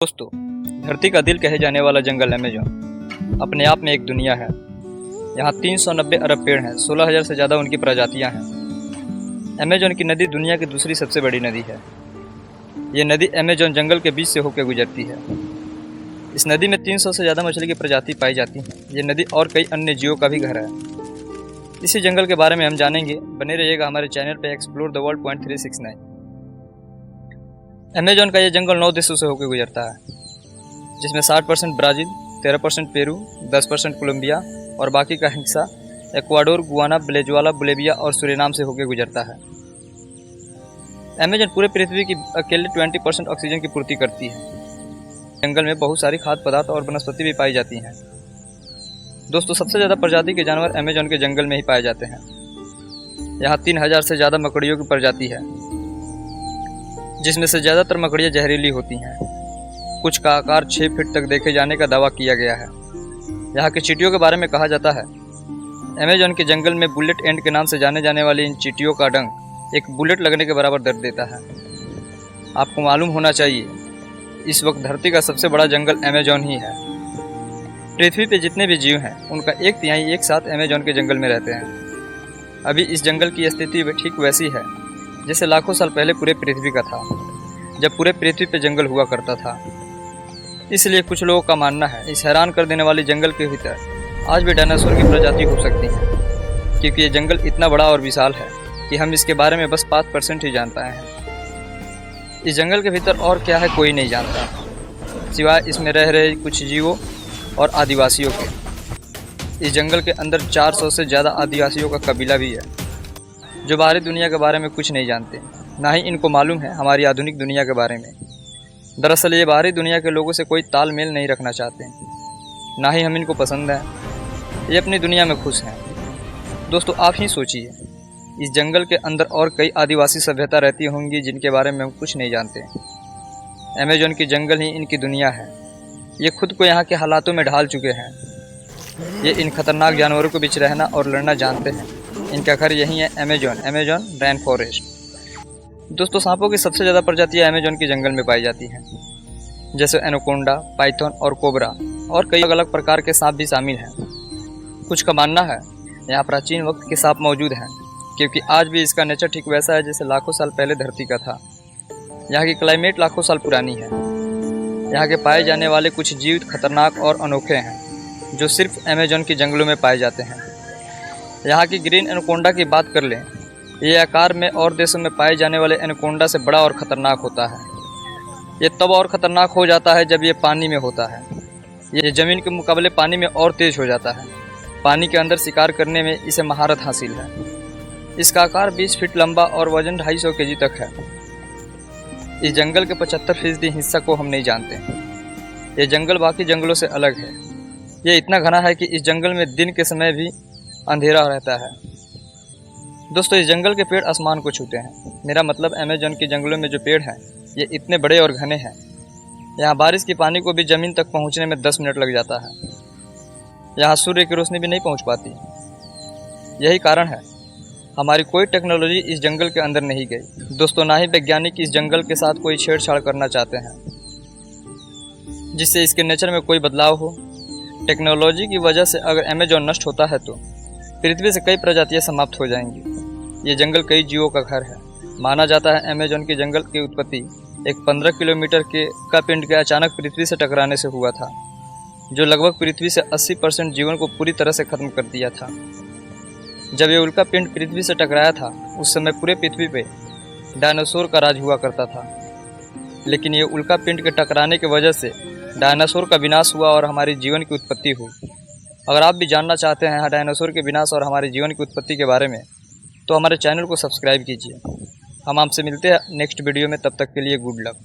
दोस्तों, धरती का दिल कहे जाने वाला जंगल अमेज़न अपने आप में एक दुनिया है। यहाँ 390 अरब पेड़ हैं, 16,000 से ज़्यादा उनकी प्रजातियाँ हैं। अमेज़न की नदी दुनिया की दूसरी सबसे बड़ी नदी है। ये नदी अमेज़न जंगल के बीच से होकर गुजरती है। इस नदी में 300 से ज़्यादा मछली की प्रजाति पाई जाती हैं। ये नदी और कई अन्य जीवों का भी घर है। इसी जंगल के बारे में हम जानेंगे। बने रहिएगा हमारे चैनल पे explore the world point 369। Amazon का ये जंगल 9 देशों से होकर गुजरता है, जिसमें 60% ब्राज़ील, 13% पेरू, 10% कोलंबिया और बाकी का हिस्सा इक्वाडोर, गुयाना, वेनेजुएला, बोलिविया और सूरीनाम से होकर गुजरता है। अमेज़न पूरे पृथ्वी की अकेले 20% ऑक्सीजन की पूर्ति करती है। जंगल में बहुत सारी खाद्य पदार्थ और वनस्पति भी पाई जाती हैं। दोस्तों, सबसे ज़्यादा प्रजाति के जानवर अमेज़न के जंगल में ही पाए जाते हैं। यहाँ 3000 से ज़्यादा मकड़ियों की प्रजाति है, जिसमें से ज़्यादातर मकड़ियाँ जहरीली होती हैं। कुछ का आकार 6 फीट तक देखे जाने का दावा किया गया है। यहाँ की चींटियों के बारे में कहा जाता है, अमेज़न के जंगल में बुलेट एंड के नाम से जाने जाने वाली इन चींटियों का डंक एक बुलेट लगने के बराबर दर्द देता है। आपको मालूम होना चाहिए, इस वक्त धरती का सबसे बड़ा जंगल अमेज़न ही है। पृथ्वी पे जितने भी जीव हैं, उनका 1/3 एक साथ अमेज़न के जंगल में रहते हैं। अभी इस जंगल की स्थिति ठीक वैसी है जैसे लाखों साल पहले पूरे पृथ्वी का था, जब पूरे पृथ्वी पे जंगल हुआ करता था। इसलिए कुछ लोगों का मानना है, इस हैरान कर देने वाली जंगल के भीतर आज भी डायनासोर की प्रजाति हो सकती है, क्योंकि ये जंगल इतना बड़ा और विशाल है कि हम इसके बारे में बस 5% ही जान पाए हैं। इस जंगल के भीतर और क्या है कोई नहीं जानता, सिवाय इसमें रह रहे कुछ जीवों और आदिवासियों के। इस जंगल के अंदर 400 से ज़्यादा आदिवासियों का कबीला भी है, जो बाहरी दुनिया के बारे में कुछ नहीं जानते, ना ही इनको मालूम है हमारी आधुनिक दुनिया के बारे में। दरअसल ये बाहरी दुनिया के लोगों से कोई तालमेल नहीं रखना चाहते, ना ही हम इनको पसंद हैं। ये अपनी दुनिया में खुश हैं। दोस्तों, आप ही सोचिए, इस जंगल के अंदर और कई आदिवासी सभ्यता रहती होंगी जिनके बारे में हम कुछ नहीं जानते। अमेज़न की जंगल ही इनकी दुनिया है। ये खुद को यहाँ के हालातों में ढाल चुके हैं। ये इन खतरनाक जानवरों के बीच रहना और लड़ना जानते हैं। इनका घर यही है, अमेज़न रेन फॉरेस्ट। दोस्तों, सांपों की सबसे ज़्यादा प्रजातियाँ अमेज़न के जंगल में पाई जाती हैं, जैसे एनाकोंडा, पाइथन और कोबरा, और कई अलग अलग प्रकार के सांप भी शामिल हैं। कुछ का मानना है यहाँ प्राचीन वक्त के सांप मौजूद हैं, क्योंकि आज भी इसका नेचर ठीक वैसा है जैसे लाखों साल पहले धरती का था। यहाँ की क्लाइमेट लाखों साल पुरानी है। यहाँ के पाए जाने वाले कुछ जीव खतरनाक और अनोखे हैं, जो सिर्फ अमेज़न के जंगलों में पाए जाते हैं। यहाँ की ग्रीन एनाकोंडा की बात कर लें, ये आकार में और देशों में पाए जाने वाले एनाकोंडा से बड़ा और ख़तरनाक होता है। ये तब और ख़तरनाक हो जाता है जब ये पानी में होता है। ये ज़मीन के मुकाबले पानी में और तेज़ हो जाता है। पानी के अंदर शिकार करने में इसे महारत हासिल है। इसका आकार 20 फीट लंबा और वजन 250 केजी तक है। इस जंगल के 75% हिस्सा को हम नहीं जानते। ये जंगल बाकी जंगलों से अलग है। ये इतना घना है कि इस जंगल में दिन के समय भी अंधेरा रहता है। दोस्तों, इस जंगल के पेड़ आसमान को छूते हैं। मेरा मतलब अमेज़न के जंगलों में जो पेड़ हैं, ये इतने बड़े और घने हैं। यहाँ बारिश की पानी को भी ज़मीन तक पहुँचने में 10 मिनट लग जाता है। यहाँ सूर्य की रोशनी भी नहीं पहुँच पाती। यही कारण है हमारी कोई टेक्नोलॉजी इस जंगल के अंदर नहीं गई। दोस्तों, ना ही वैज्ञानिक इस जंगल के साथ कोई छेड़छाड़ करना चाहते हैं, जिससे इसके नेचर में कोई बदलाव हो। टेक्नोलॉजी की वजह से अगर अमेज़न नष्ट होता है तो पृथ्वी से कई प्रजातियां समाप्त हो जाएंगी। ये जंगल कई जीवों का घर है। माना जाता है अमेज़न के जंगल की उत्पत्ति एक 15 किलोमीटर का पिंड के अचानक पृथ्वी से टकराने से हुआ था, जो लगभग पृथ्वी से 80% जीवन को पूरी तरह से खत्म कर दिया था। जब ये उल्का पिंड पृथ्वी से टकराया था, उस समय पूरे पृथ्वी पे डायनासोर का राज हुआ करता था। लेकिन ये उल्का पिंड के टकराने की वजह से डायनासोर का विनाश हुआ और हमारी जीवन की उत्पत्ति हुई। अगर आप भी जानना चाहते हैं डायनासोर के विनाश और हमारे जीवन की उत्पत्ति के बारे में, तो हमारे चैनल को सब्सक्राइब कीजिए। हम आपसे मिलते हैं नेक्स्ट वीडियो में। तब तक के लिए गुड लक।